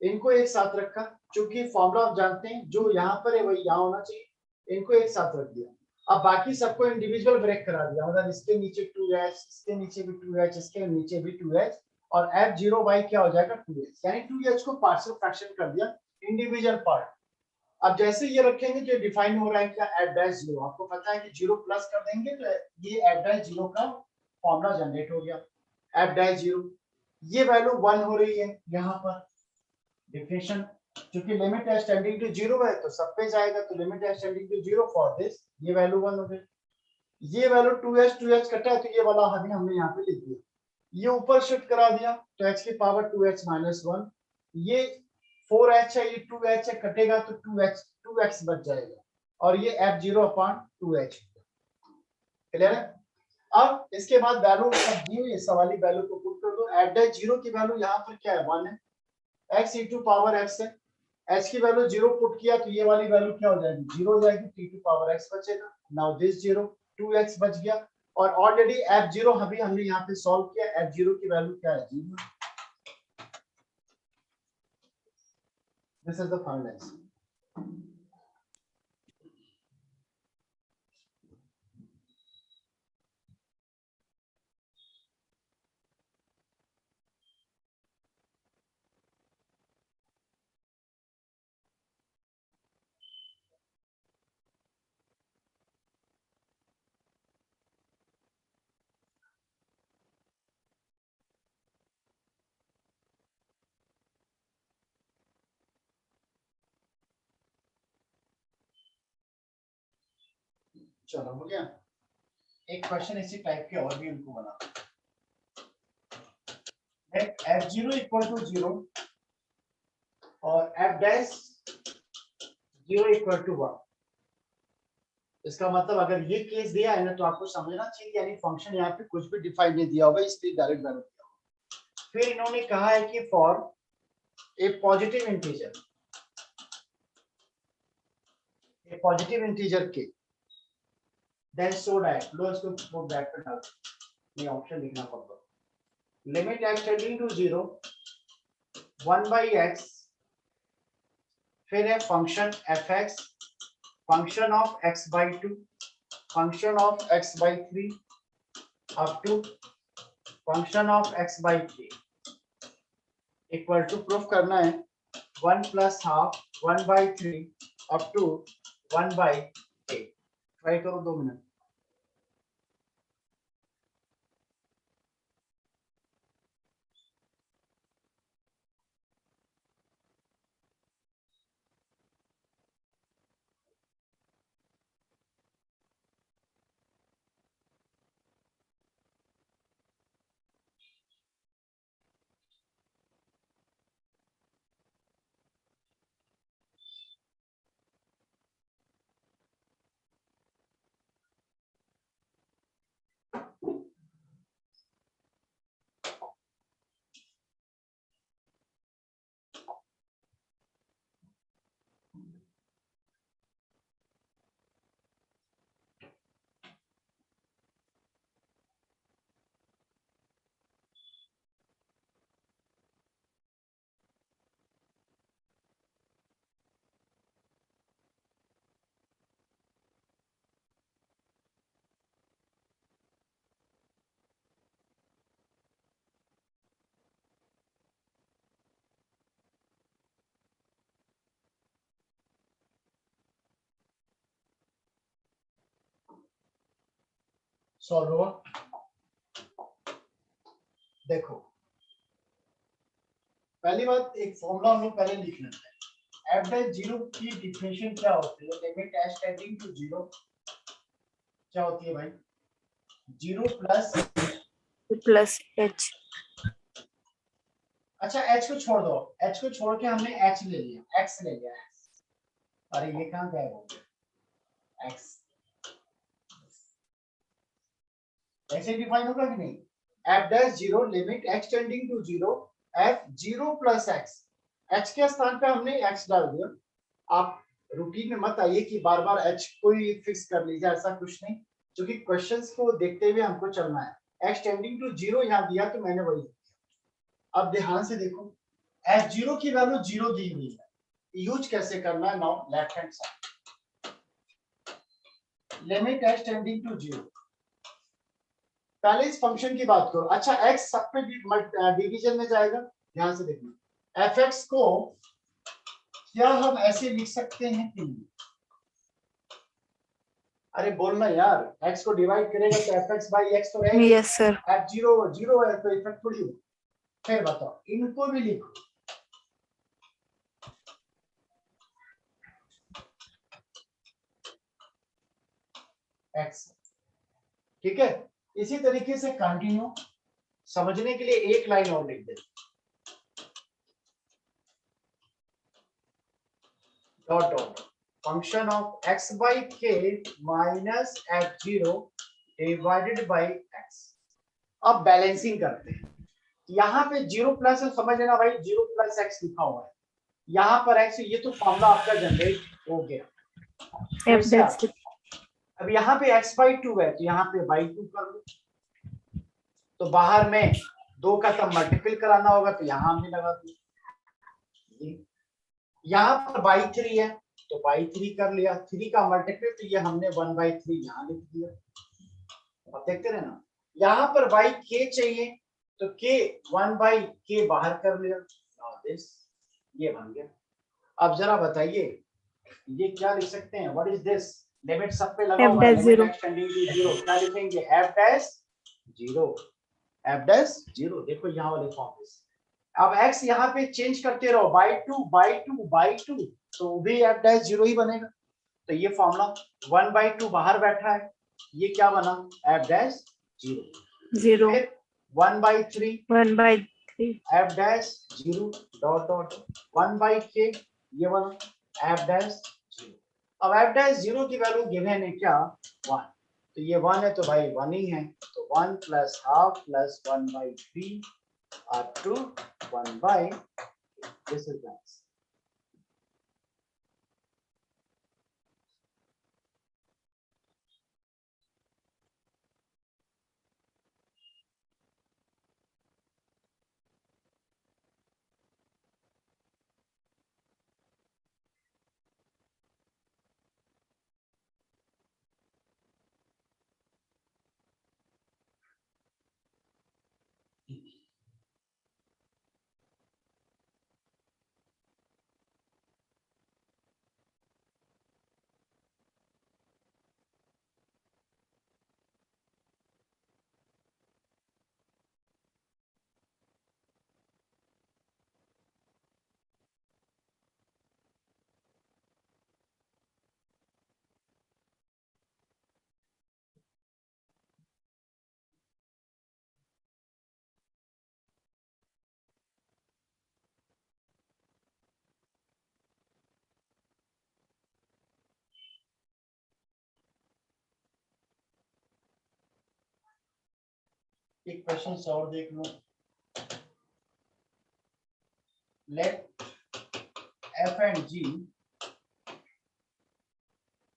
इनको एक साथ रखा, क्योंकि फॉर्मूला आप जानते हैं जो यहाँ पर है वही यहाँ होना चाहिए, इनको एक साथ रख दिया। अब बाकी सबको इंडिविजुअल ब्रेक करा दिया, मतलब इसके नीचे 2h, इसके नीचे भी 2h, इसके नीचे भी 2h, और f0 क्या हो जाएगा 2h, यानी 2h को पार्शियल फ्रैक्शन कर दिया इंडिविजुअल पार्ट। अब जैसे ये रखेंगे जो डिफाइन हो रहा है क्या f'0, आपको पता है कि 0 प्लस कर देंगे तो ये f'0 का फॉर्मूला जनरेट हो गया। f'0 ये वैल्यू 1 हो रही है यहाँ पर डिफिनेशन, क्योंकि लिमिट एज टेंडिंग टू 0 है तो सब पे जाएगा, तो limit h tending to 0 for this, ये वैल्यू 1 हो गई। ये वैल्यू 2h कटा है तो ये वाला हमने यहाँ पे लिख दिया, ये ऊपर शिफ्ट करा दिया तो h की पावर 2h माइनस 1, ये 4h है, ये 2h है, कटेगा तो 2x बच जाएगा, और ये f0 अपॉन 2h। क्लियर है? अब इसके बाद वैल्यू दी हुई है, वाली वैल्यू को पुट कर दो। f'0 की वैल्यू यहाँ पर क्या है 1 है, x e to power x है, h की वैल्यू 0 पुट किया तो ये वाली वैल्यू क्या हो जाएगी 0 हो जाएगी, t टू पावर x बचेगा। नाउ दिस 0 2x बच गया, और ऑलरेडी f0 अभी हमने यहाँ पे सॉल्व किया, f0 की वैल्यू क्या है 0। This is the final answer. चलो हो गया। एक क्वेश्चन इसी टाइप के और भी उनको बना, f0 इक्वल टू 0 और f'0 इक्वल टू 1। इसका मतलब अगर ये केस दिया है ना तो आपको समझना चाहिए, यानी फंक्शन यहाँ पे कुछ भी डिफाइन नहीं दिया होगा, इसलिए डायरेक्ट वैल्यू दिया होगा। फिर इन्होंने कहा है कि फॉर ए पॉजिटिव इंटीजर के देन सो दैट, लो इसको पुट दैट पे डाल, ये ऑप्शन लिखना पड़ेगा। Limit x tending to 0 1/x, फिर है function fx, function of x/2, function of x/3 up to function of x/3 equal to proof करना है 1 plus half 1/3 up to 1/8। Try करो 2 मिनट। सॉल्व हुआ? देखो पहली बात, एक फॉर्मूला हम लोग पहले लिख लेते हैं। f'0 की डिफिनेशन क्या होती है, लिमिट h टेंडिंग टू 0 क्या होती है भाई 0 प्लस h। अच्छा h को छोड़ दो, h को छोड़ के हमने h ले लिया, x ले लिया, अरे ये कहां गया हो गया x, ऐसे डिफाइन होगा कि नहीं, f'0 limit x tending to 0 f0 plus x, h के स्थान पे हमने x डाल दिया। आप रूटीन में मत आइए कि बार बार h को ही फिक्स कर लीजिए, ऐसा कुछ नहीं, क्योंकि क्वेश्चंस को देखते हुए हमको चलना है। x टेंडिंग टू 0 यहाँ दिया तो मैंने वही दिया, अब ध्यान से देखो, f0 की वैल्यू 0 दी हुई है, यूज कैसे करना है? Now left hand side, limit h tending to 0। पहले इस फंक्शन की बात करो। अच्छा, x सब पे डिवीजन में जाएगा, ध्यान से देखना। fx को क्या हम ऐसे लिख सकते हैं कि नहीं? अरे बोलना यार, x को डिवाइड करेगा तो fx बाई x तो रहेगा। Yes, sir. f0 0 है तो इफेक्ट थोड़ी हो। फिर बताओ, इनको भी लिखो। x, ठीक है। इसी तरीके से कंटिन्यू, समझने के लिए एक लाइन और लिख दे, dot dot function of x by k minus f0 divided by x। अब बैलेंसिंग करते हैं। यहाँ पे 0 प्लस है, समझ लेना भाई, 0 प्लस x लिखा हुआ है, यहाँ पर x, ये तो फॉर्मूला आपका जनरेट हो गया। फिर F से dash. अब यहाँ पे x बाई 2 है तो यहाँ पे बाई 2 कर लो, तो बाहर में 2 का तब मल्टीपल कराना होगा तो यहाँ हमने लगा दिया। यहाँ पर बाई 3 है तो बाई 3 कर लिया, 3 का मल्टीपल तो ये हमने 1/3 यहाँ लिख दिया। अब देखते रहना, यहाँ पर बाई k चाहिए तो k 1/k बाहर कर लिया, दिस ये बन गया। अब जरा बताइए ये क्या लिख सकते हैं? What is this? लिमिट सब पे लगा F हुआ है, dash लिमिट 0. एक्सटेंडिंग टू 0, क्या लिखेंगे? f dash 0, f dash 0। देखो यहाँ वाले फॉर्म। अब x यहाँ पे चेंज करते रहो, बाई 2 बाई 2 बाई 2, तो भी f डैश 0 ही बनेगा। तो ये फॉर्मूला 1/2 बाहर बैठा है, ये क्या बना? f dash 0। 0. फिर 1/3 1/3. f dash 0 dot dot 1/k, ये बना f डैश 0। अब f डैश 0 की वैल्यू गिवन है क्या? 1, तो ये 1 है तो भाई 1 ही है, तो 1 plus half plus 1/3 up to 1 by, this is nice. एक क्वेश्चन और देख लो। Let f and g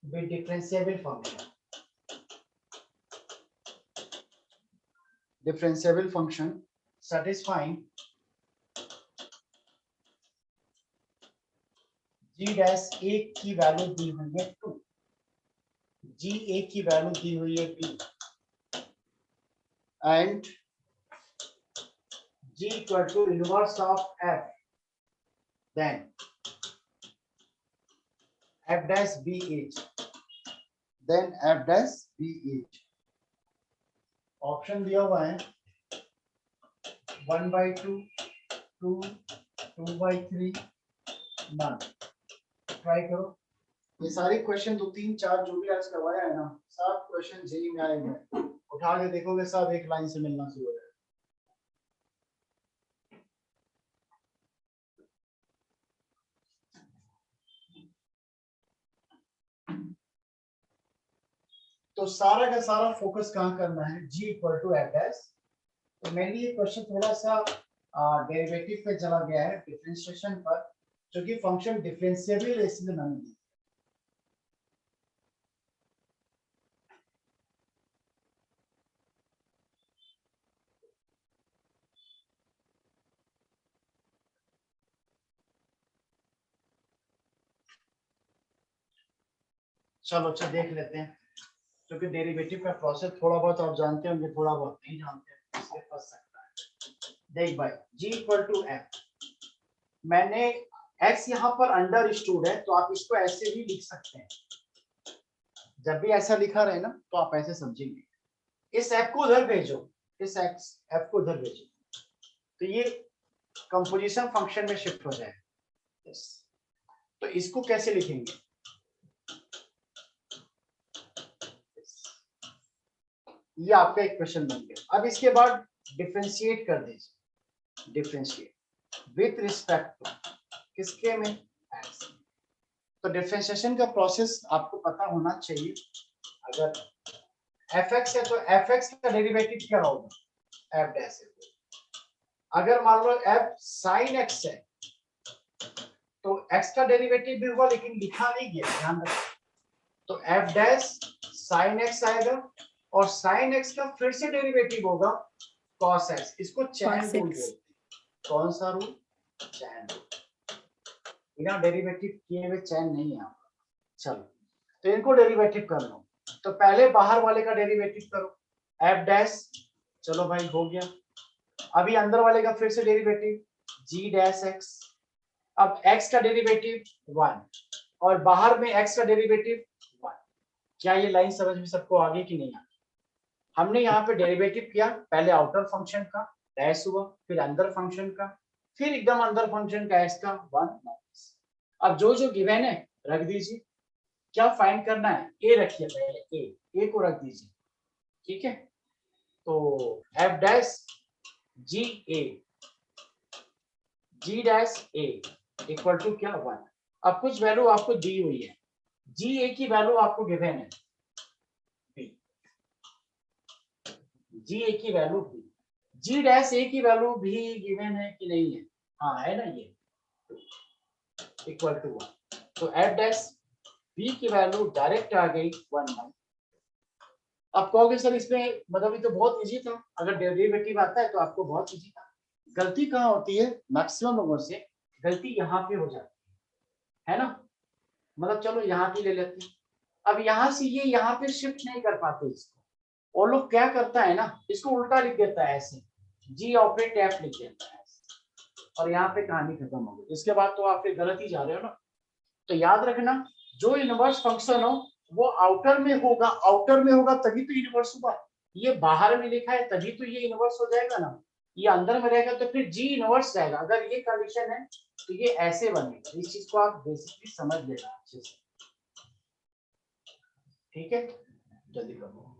be differentiable function. Differentiable function satisfying g dash a की वैल्यू दी हुई है 2, g a की वैल्यू दी हुई है b, and g equal to inverse of f, then f dash b is, then f dash b is। Option दिया हुआ है 1/2, 2, 2/3, none. Try करो, ये सारे क्वेश्चन 2 3 4 जो भी आज करवाया है ना, सब क्वेश्चन जेई में आए हैं, उठा के देखोगे सब एक लाइन से मिलना शुरू हो जाएगा। तो सारा का सारा फोकस कहाँ करना है? g equal to f dash. तो मेनली ये क्वेश्चन थोड़ा सा डेरिवेटिव पे चला गया है, डिफरेंशिएशन पर, जो कि फंक्शन डिफरेंशिएबल इसलिए नहीं है। चलो अच्छा देख लेते हैं, क्योंकि डेरिवेटिव का प्रोसेस थोड़ा बहुत आप जानते होंगे, थोड़ा बहुत नहीं जानते हैं, इसलिए फंस सकता है। देख भाई g इक्वल टू f, मैंने x यहाँ पर अंडरस्टूड है तो आप इसको ऐसे भी लिख सकते हैं। जब भी ऐसा लिखा रहे ना तो आप ऐसे समझेंगे, इस f को उधर भेजो, इस f को उधर भेजो, तो ये कंपोजिशन फंक्शन में शिफ्ट हो जाएगा। yes. तो इसको कैसे लिखेंगे, ये आपका एक क्वेश्चन बन गया। अब इसके बाद डिफरेंशिएट कर दीजिए, डिफरेंशिएट विथ रिस्पेक्ट टू किसके में, x। तो डिफरेंशिएशन का प्रोसेस आपको पता होना चाहिए। अगर fx है तो fx का डेरिवेटिव क्या होगा, f डैश है। अगर मान लो f sin x है तो x का डेरिवेटिव भी होगा, लेकिन लिखा नहीं गया, ध्यान रखो। तो f डैश sin x आएगा और sin x का फिर से डेरिवेटिव होगा cos x। इसको चैन रूल बोलते हैं। कौन सा रूल, चैन रूल। बिना डेरिवेटिव किए हुए चैन नहीं है। चलो तो इनको डेरिवेटिव कर लो। तो पहले बाहर वाले का डेरिवेटिव करो, f डैश, चलो भाई हो गया। अभी अंदर वाले का फिर से डेरिवेटिव g डैश x। अब x का डेरिवेटिव 1 और बाहर में x का डेरिवेटिव 1। क्या ये लाइन समझ में सबको आ गई कि नहीं आ गई? हमने यहाँ पे डेरिवेटिव किया, पहले आउटर फंक्शन का डैश हुआ, फिर अंदर फंक्शन का, फिर एकदम अंदर फंक्शन का x का 1 माइनस। अब जो जो गिवन है रख दीजिए। क्या फाइंड करना है, a रखिए, पहले a को रख दीजिए, ठीक है। तो f dash g dash a equal to क्या 1। अब कुछ वैल्यू आपको दी हुई है, g a की वैल्यू आपको गिवन है b, g a की value b, g dash a की वैल्यू भी गिवन है कि नहीं है, हाँ है ना, ये इक्वल टू 1। तो f डैश b की वैल्यू डायरेक्ट आ गई 1। अब कहोगे सर इसमें मतलब ये तो बहुत इजी था, अगर डेरिवेटिव आता है तो आपको बहुत इजी था। गलती कहाँ होती है, मैक्सिमम लोगों से गलती यहाँ पे हो जाती है ना। मतलब चलो यहाँ की ले लेते हैं। अब यहाँ से ये यहाँ पे शिफ्ट नहीं कर पाते इसको, और लोग क्या करता है ना, इसको उल्टा लिख देता है ऐसे, जी ऑपरेट एफ लिख देता है और यहाँ पे कहानी खत्म हो गई। इसके बाद तो आप फिर गलत ही जा रहे हो ना। तो याद रखना, जो इनवर्स फंक्शन हो वो आउटर में होगा, आउटर में होगा तभी तो इनवर्स होगा। ये बाहर में लिखा है तभी तो ये इनवर्स हो जाएगा ना, ये अंदर में रहेगा तो फिर जी इनवर्स जाएगा। अगर ये कंडीशन है तो ये ऐसे बनेगा। इस चीज को आप बेसिकली समझ लेना अच्छे से, ठीक है। जल्दी करो।